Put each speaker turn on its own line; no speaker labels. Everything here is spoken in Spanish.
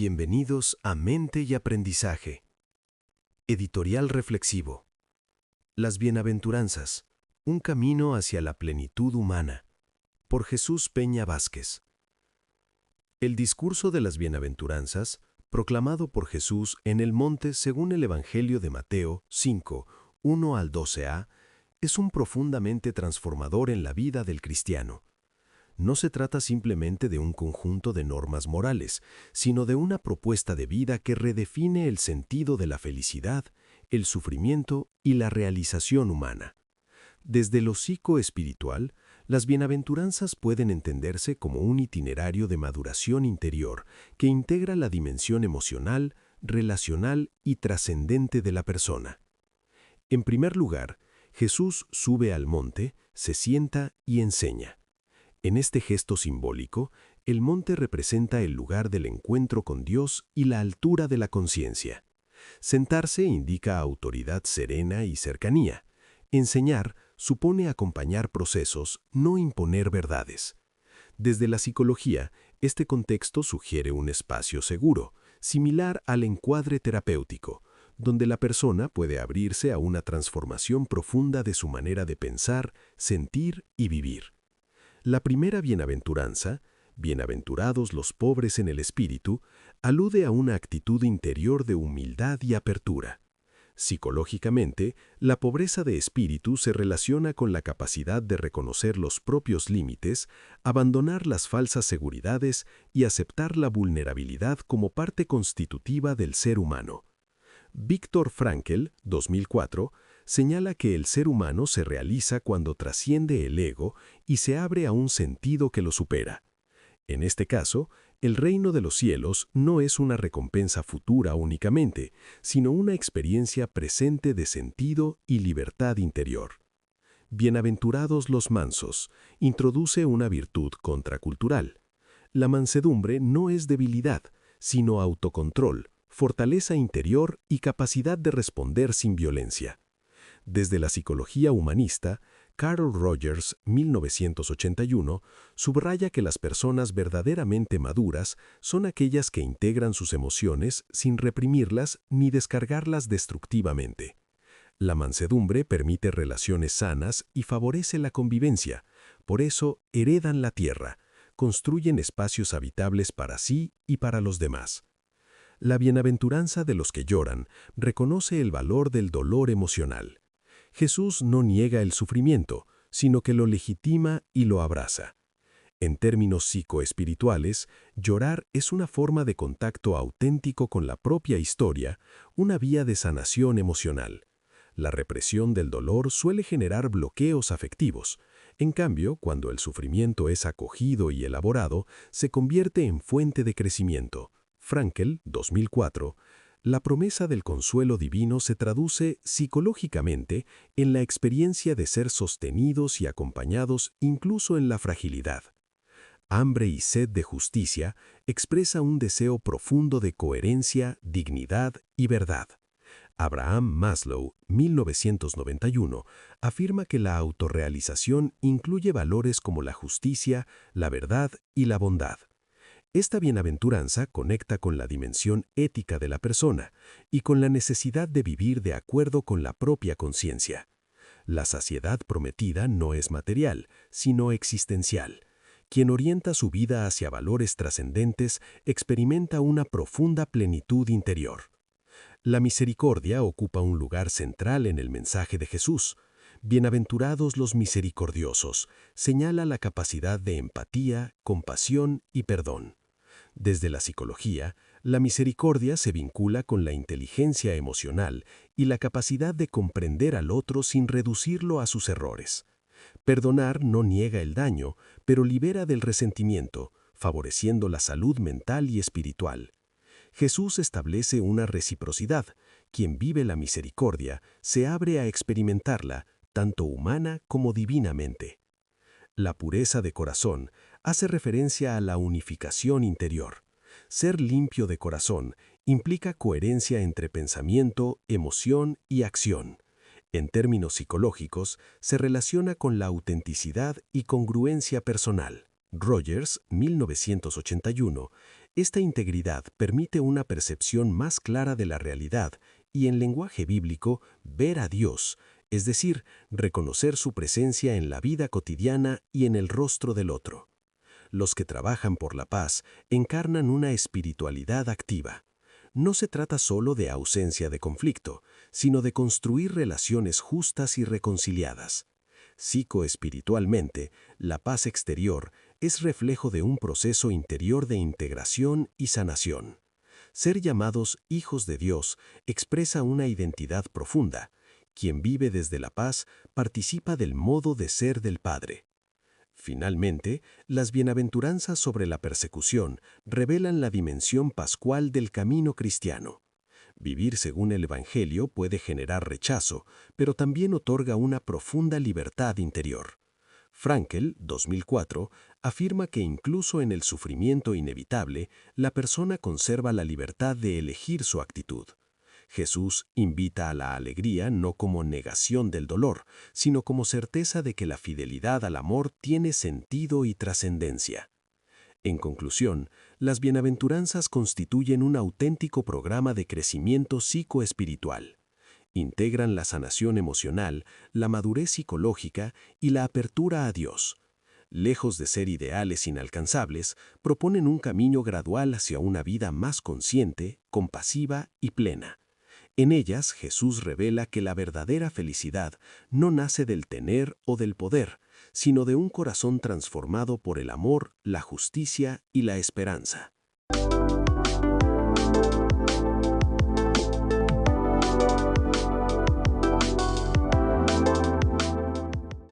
Bienvenidos a Mente y Aprendizaje. Editorial reflexivo. Las Bienaventuranzas, un camino hacia la plenitud humana. Por Jesús Peña Vázquez. El discurso de las Bienaventuranzas, proclamado por Jesús en el monte según el Evangelio de Mateo 5, 1 al 12a, es un profundamente transformador en la vida del cristiano. No se trata simplemente de un conjunto de normas morales, sino de una propuesta de vida que redefine el sentido de la felicidad, el sufrimiento y la realización humana. Desde lo psicoespiritual, las bienaventuranzas pueden entenderse como un itinerario de maduración interior que integra la dimensión emocional, relacional y trascendente de la persona. En primer lugar, Jesús sube al monte, se sienta y enseña. En este gesto simbólico, el monte representa el lugar del encuentro con Dios y la altura de la conciencia. Sentarse indica autoridad serena y cercanía. Enseñar supone acompañar procesos, no imponer verdades. Desde la psicología, este contexto sugiere un espacio seguro, similar al encuadre terapéutico, donde la persona puede abrirse a una transformación profunda de su manera de pensar, sentir y vivir. La primera bienaventuranza, bienaventurados los pobres en el espíritu, alude a una actitud interior de humildad y apertura. Psicológicamente, la pobreza de espíritu se relaciona con la capacidad de reconocer los propios límites, abandonar las falsas seguridades y aceptar la vulnerabilidad como parte constitutiva del ser humano. Viktor Frankl, 2004, señala que el ser humano se realiza cuando trasciende el ego y se abre a un sentido que lo supera. En este caso, el reino de los cielos no es una recompensa futura únicamente, sino una experiencia presente de sentido y libertad interior. Bienaventurados los mansos, introduce una virtud contracultural. La mansedumbre no es debilidad, sino autocontrol, fortaleza interior y capacidad de responder sin violencia. Desde la psicología humanista, Carol Rogers, 1981, subraya que las personas verdaderamente maduras son aquellas que integran sus emociones sin reprimirlas ni descargarlas destructivamente. La mansedumbre permite relaciones sanas y favorece la convivencia, por eso heredan la tierra, construyen espacios habitables para sí y para los demás. La bienaventuranza de los que lloran reconoce el valor del dolor emocional. Jesús no niega el sufrimiento, sino que lo legitima y lo abraza. En términos psicoespirituales, llorar es una forma de contacto auténtico con la propia historia, una vía de sanación emocional. La represión del dolor suele generar bloqueos afectivos. En cambio, cuando el sufrimiento es acogido y elaborado, se convierte en fuente de crecimiento. Frankl, 2004, la promesa del consuelo divino se traduce psicológicamente en la experiencia de ser sostenidos y acompañados incluso en la fragilidad. Hambre y sed de justicia expresa un deseo profundo de coherencia, dignidad y verdad. Abraham Maslow, 1991, afirma que la autorrealización incluye valores como la justicia, la verdad y la bondad. Esta bienaventuranza conecta con la dimensión ética de la persona y con la necesidad de vivir de acuerdo con la propia conciencia. La saciedad prometida no es material, sino existencial. Quien orienta su vida hacia valores trascendentes experimenta una profunda plenitud interior. La misericordia ocupa un lugar central en el mensaje de Jesús. Bienaventurados los misericordiosos, señala la capacidad de empatía, compasión y perdón. Desde la psicología, la misericordia se vincula con la inteligencia emocional y la capacidad de comprender al otro sin reducirlo a sus errores. Perdonar no niega el daño, pero libera del resentimiento, favoreciendo la salud mental y espiritual. Jesús establece una reciprocidad. Quien vive la misericordia se abre a experimentarla, tanto humana como divinamente. La pureza de corazón hace referencia a la unificación interior. Ser limpio de corazón implica coherencia entre pensamiento, emoción y acción. En términos psicológicos, se relaciona con la autenticidad y congruencia personal. Rogers, 1981, Esta integridad permite una percepción más clara de la realidad y, en lenguaje bíblico, ver a Dios, es decir, reconocer su presencia en la vida cotidiana y en el rostro del otro. Los que trabajan por la paz encarnan una espiritualidad activa. No se trata solo de ausencia de conflicto, sino de construir relaciones justas y reconciliadas. Psicoespiritualmente, la paz exterior es reflejo de un proceso interior de integración y sanación. Ser llamados hijos de Dios expresa una identidad profunda. Quien vive desde la paz participa del modo de ser del Padre. Finalmente, las bienaventuranzas sobre la persecución revelan la dimensión pascual del camino cristiano. Vivir según el Evangelio puede generar rechazo, pero también otorga una profunda libertad interior. Frankl, 2004, afirma que incluso en el sufrimiento inevitable, la persona conserva la libertad de elegir su actitud. Jesús invita a la alegría no como negación del dolor, sino como certeza de que la fidelidad al amor tiene sentido y trascendencia. En conclusión, las bienaventuranzas constituyen un auténtico programa de crecimiento psicoespiritual. Integran la sanación emocional, la madurez psicológica y la apertura a Dios. Lejos de ser ideales inalcanzables, proponen un camino gradual hacia una vida más consciente, compasiva y plena. En ellas, Jesús revela que la verdadera felicidad no nace del tener o del poder, sino de un corazón transformado por el amor, la justicia y la esperanza.